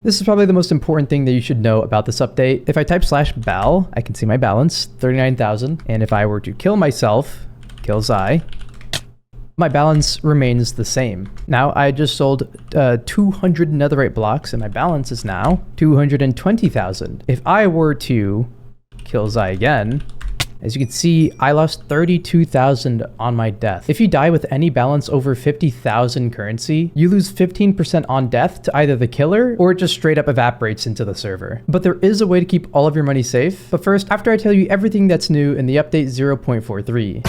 This is probably the most important thing that you should know about this update. If I type /bal, I can see my balance, 39,000. And if I were to kill myself, kills I, my balance remains the same. Now I just sold 200 netherite blocks and my balance is now 220,000. If I were to kills I again, as you can see, I lost 32,000 on my death. If you die with any balance over 50,000 currency, you lose 15% on death to either the killer or it just straight up evaporates into the server. But there is a way to keep all of your money safe. But first, after I tell you everything that's new in the update 0.43.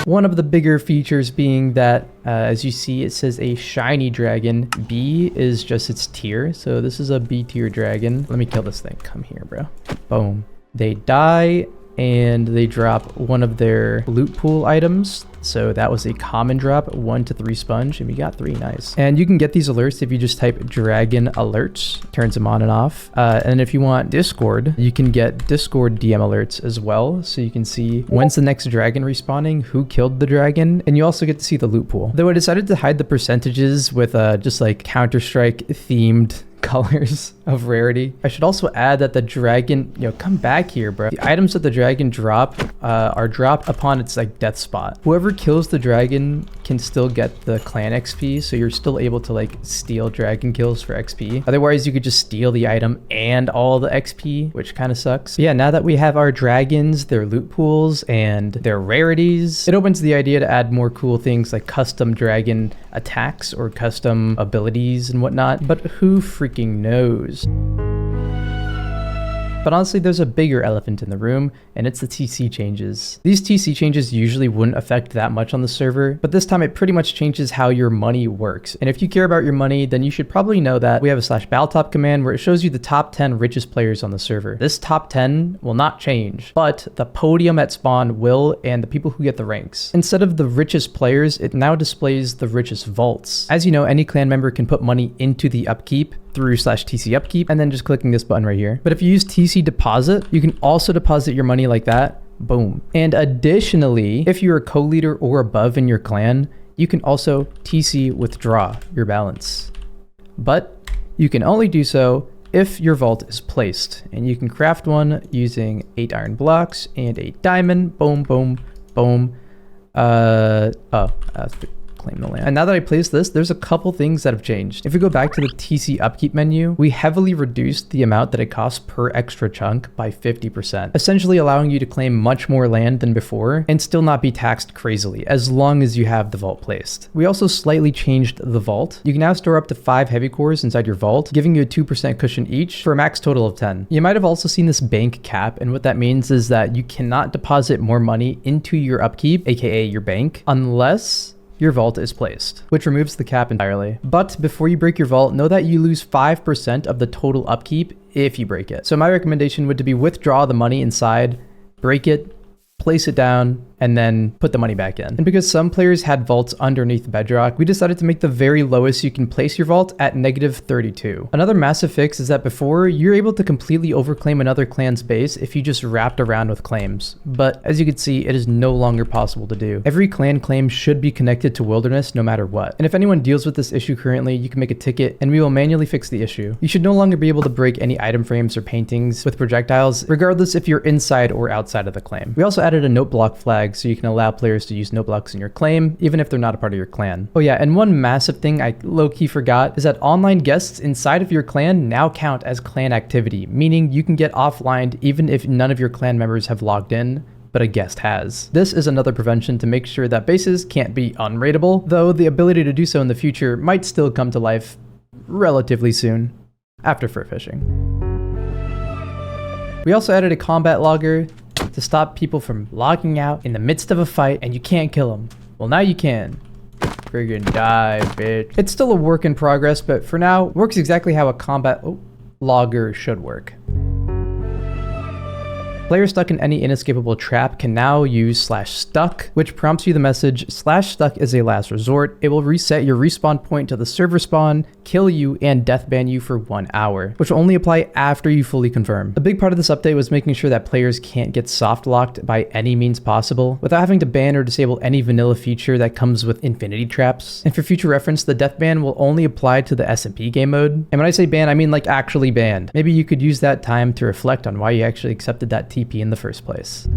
One of the bigger features being that, as you see, it says a shiny dragon. B is just its tier. So this is a B tier dragon. Let me kill this thing. Come here, bro. Boom. They die and they drop one of their loot pool items. So that was a common drop, 1 to 3 sponge, and we got 3, nice. And you can get these alerts if you just type dragon alerts, turns them on and off. And if you want Discord, you can get Discord DM alerts as well. So you can see when's the next dragon respawning, who killed the dragon, and you also get to see the loot pool. Though I decided to hide the percentages with just like Counter-Strike themed colors of rarity. I should also add that the dragon, come back here, bro. The items that the dragon drop are dropped upon its like death spot. Whoever kills the dragon can still get the clan XP, so you're still able to like steal dragon kills for XP. Otherwise, you could just steal the item and all the XP, which kind of sucks. But yeah, now that we have our dragons, their loot pools, and their rarities, it opens the idea to add more cool things like custom dragon attacks or custom abilities and whatnot. But who freaking knows? But honestly, there's a bigger elephant in the room, and it's the TC changes. These TC changes usually wouldn't affect that much on the server, but this time it pretty much changes how your money works. And if you care about your money, then you should probably know that we have a /baltop command where it shows you the top 10 richest players on the server. This top 10 will not change, but the podium at spawn will, and the people who get the ranks. Instead of the richest players, it now displays the richest vaults. As you know, any clan member can put money into the upkeep through /TC upkeep and then just clicking this button right here. But if you use TC deposit, you can also deposit your money like that. Boom. And additionally, if you're a co-leader or above in your clan, you can also TC withdraw your balance. But you can only do so if your vault is placed, and you can craft one using 8 iron blocks and 8 diamond. Boom, boom, boom. Claim the land. And now that I placed this, there's a couple things that have changed. If we go back to the TC upkeep menu, we heavily reduced the amount that it costs per extra chunk by 50%, essentially allowing you to claim much more land than before and still not be taxed crazily as long as you have the vault placed. We also slightly changed the vault. You can now store up to 5 heavy cores inside your vault, giving you a 2% cushion each for a max total of 10. You might have also seen this bank cap, and what that means is that you cannot deposit more money into your upkeep, aka your bank, unless your vault is placed, which removes the cap entirely. But before you break your vault, know that you lose 5% of the total upkeep if you break it. So my recommendation would be withdraw the money inside, break it, place it down, and then put the money back in. And because some players had vaults underneath bedrock, we decided to make the very lowest you can place your vault at -32. Another massive fix is that before, you're able to completely overclaim another clan's base if you just wrapped around with claims. But as you can see, it is no longer possible to do. Every clan claim should be connected to Wilderness no matter what. And if anyone deals with this issue currently, you can make a ticket and we will manually fix the issue. You should no longer be able to break any item frames or paintings with projectiles, regardless if you're inside or outside of the claim. We also added a note block flag so you can allow players to use note blocks in your claim, even if they're not a part of your clan. Oh yeah, and one massive thing I low-key forgot is that online guests inside of your clan now count as clan activity, meaning you can get offlined even if none of your clan members have logged in, but a guest has. This is another prevention to make sure that bases can't be unraidable, though the ability to do so in the future might still come to life relatively soon, after fur fishing. We also added a combat logger to stop people from logging out in the midst of a fight and you can't kill them. Well, now you can. Friggin' die, bitch. It's still a work in progress, but for now, works exactly how a combat logger should work. Players stuck in any inescapable trap can now use /stuck, which prompts you the message /stuck is a last resort. It will reset your respawn point to the server spawn, kill you, and death ban you for 1 hour, which will only apply after you fully confirm. A big part of this update was making sure that players can't get soft locked by any means possible without having to ban or disable any vanilla feature that comes with infinity traps. And for future reference, the death ban will only apply to the SMP game mode. And when I say ban, I mean like actually banned. Maybe you could use that time to reflect on why you actually accepted that TP in the first place.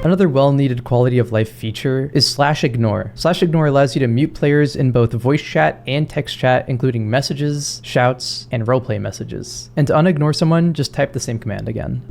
Another well-needed quality of life feature is /ignore. /ignore allows you to mute players in both voice chat and text chat, including messages, shouts, and roleplay messages. And to unignore someone, just type the same command again.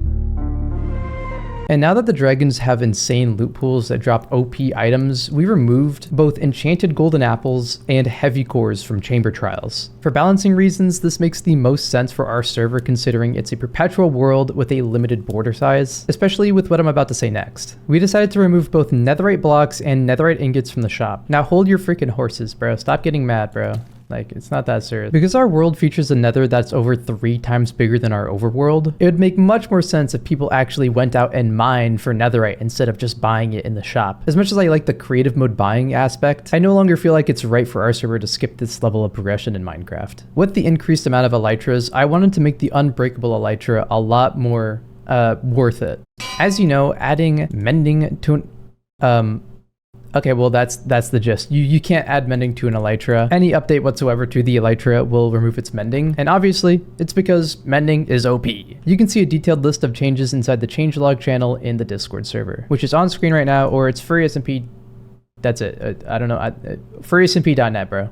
And now that the dragons have insane loot pools that drop OP items, we removed both enchanted golden apples and heavy cores from chamber trials. For balancing reasons, this makes the most sense for our server considering it's a perpetual world with a limited border size, especially with what I'm about to say next. We decided to remove both netherite blocks and netherite ingots from the shop. Now hold your freaking horses, bro. Stop getting mad, bro. Like, it's not that serious. Because our world features a nether that's over 3 times bigger than our overworld, it would make much more sense if people actually went out and mined for netherite instead of just buying it in the shop. As much as I like the creative mode buying aspect, I no longer feel like it's right for our server to skip this level of progression in Minecraft. With the increased amount of elytras, I wanted to make the unbreakable elytra a lot more worth it. As you know, adding mending to an okay, well that's the gist. You can't add mending to an elytra. Any update whatsoever to the elytra will remove its mending, and obviously it's because mending is OP. You can see a detailed list of changes inside the changelog channel in the Discord server, which is on screen right now, or it's FurrySMP. That's it. I don't know. FurrySMP.net, bro.